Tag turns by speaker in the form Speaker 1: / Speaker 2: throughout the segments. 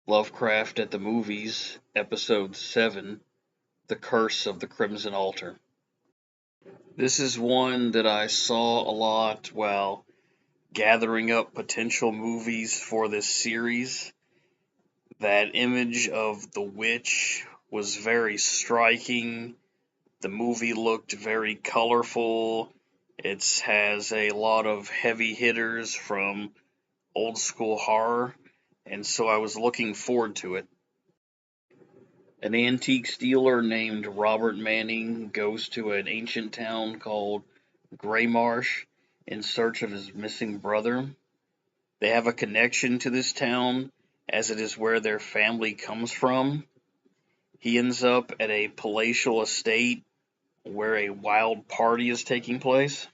Speaker 1: Lovecraft at the Movies, Episode 7, The Curse of the Crimson Altar. This is one that I saw a lot while gathering up potential movies for this series. That image of the witch was very striking. The movie looked very colorful. It has a lot of heavy hitters from old school horror, and so I was looking forward to it. An antique dealer named Robert Manning goes to an ancient town called Greymarsh in search of his missing brother. They have a connection to this town as it is where their family comes from. He ends up at a palatial estate where a wild party is taking place.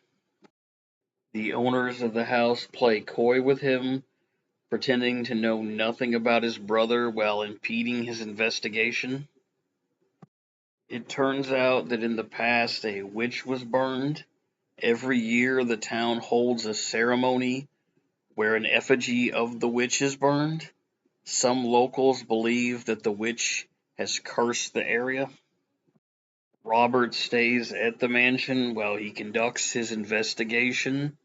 Speaker 1: The owners of the house play coy with him, pretending to know nothing about his brother while impeding his investigation. It turns out that in the past a witch was burned. Every year the town holds a ceremony where an effigy of the witch is burned. Some locals believe that the witch has cursed the area. Robert stays at the mansion while he conducts his investigation.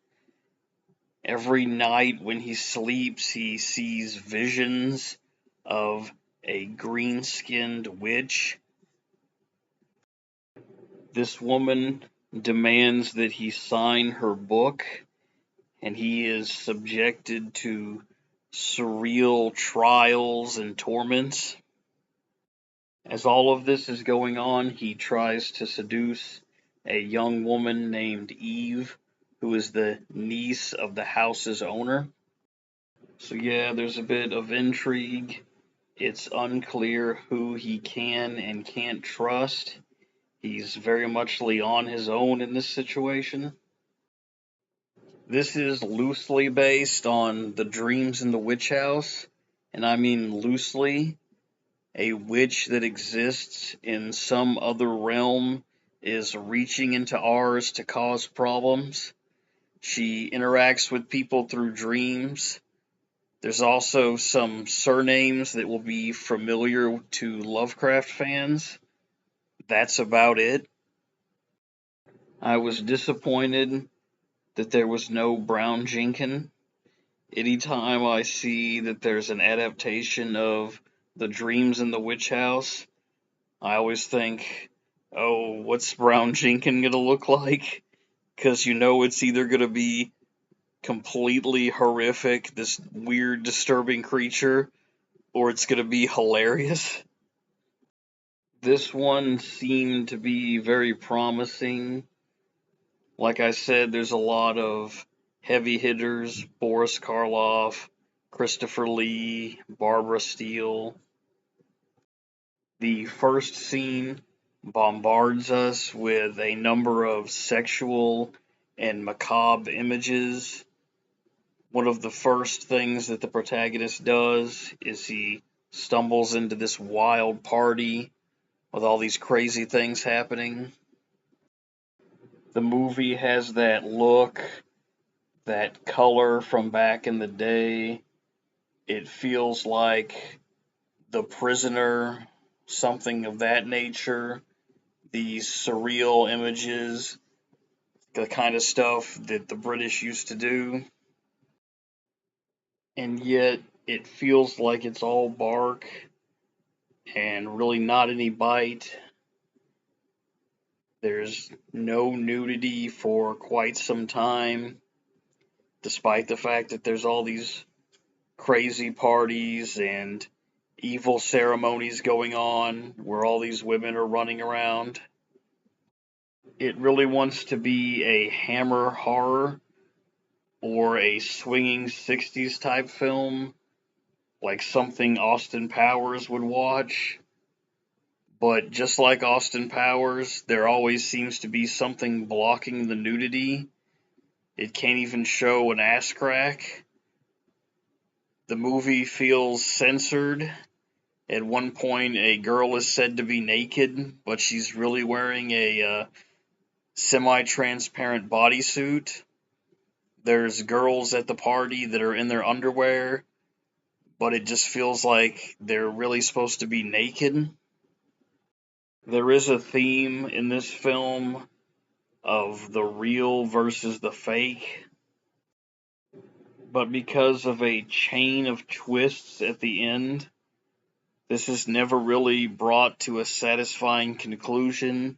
Speaker 1: Every night when he sleeps, he sees visions of a green-skinned witch. This woman demands that he sign her book, and he is subjected to surreal trials and torments. As all of this is going on, he tries to seduce a young woman named Eve, who is the niece of the house's owner. So, yeah, there's a bit of intrigue. It's unclear who he can and can't trust. He's very much on his own in this situation. This is loosely based on the Dreams in the Witch House, and I mean loosely. A witch that exists in some other realm is reaching into ours to cause problems. She interacts with people through dreams. There's also some surnames that will be familiar to Lovecraft fans. That's about it. I was disappointed that there was no Brown Jenkin. Anytime I see that there's an adaptation of The Dreams in the Witch House, I always think, oh, what's Brown Jenkin gonna look like? Because you know it's either gonna be completely horrific, this weird, disturbing creature, or it's gonna be hilarious. This one seemed to be very promising. Like I said, there's a lot of heavy hitters: Boris Karloff, Christopher Lee, Barbara Steele. The first scene bombards us with a number of sexual and macabre images. One of the first things that the protagonist does is he stumbles into this wild party with all these crazy things happening. The movie has that look, that color from back in the day. It feels like The Prisoner, something of that nature. These surreal images, the kind of stuff that the British used to do. And yet it feels like it's all bark and really not any bite. There's no nudity for quite some time, despite the fact that there's all these crazy parties and evil ceremonies going on where all these women are running around. It really wants to be a Hammer horror or a swinging 60s type film, like something Austin Powers would watch. But just like Austin Powers, there always seems to be something blocking the nudity. It can't even show an ass crack. The movie feels censored. At one point, a girl is said to be naked, but she's really wearing a semi-transparent bodysuit. There's girls at the party that are in their underwear, but it just feels like they're really supposed to be naked. There is a theme in this film of the real versus the fake, but because of a chain of twists at the end, this is never really brought to a satisfying conclusion.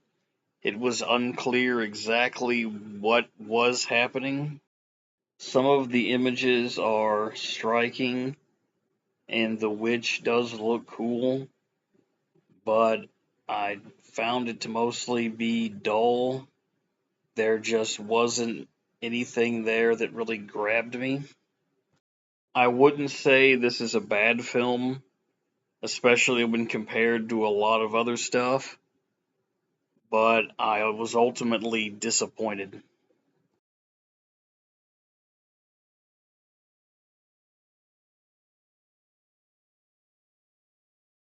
Speaker 1: It was unclear exactly what was happening. Some of the images are striking, and the witch does look cool, but I found it to mostly be dull. There just wasn't anything there that really grabbed me. I wouldn't say this is a bad film, especially when compared to a lot of other stuff, but I was ultimately disappointed.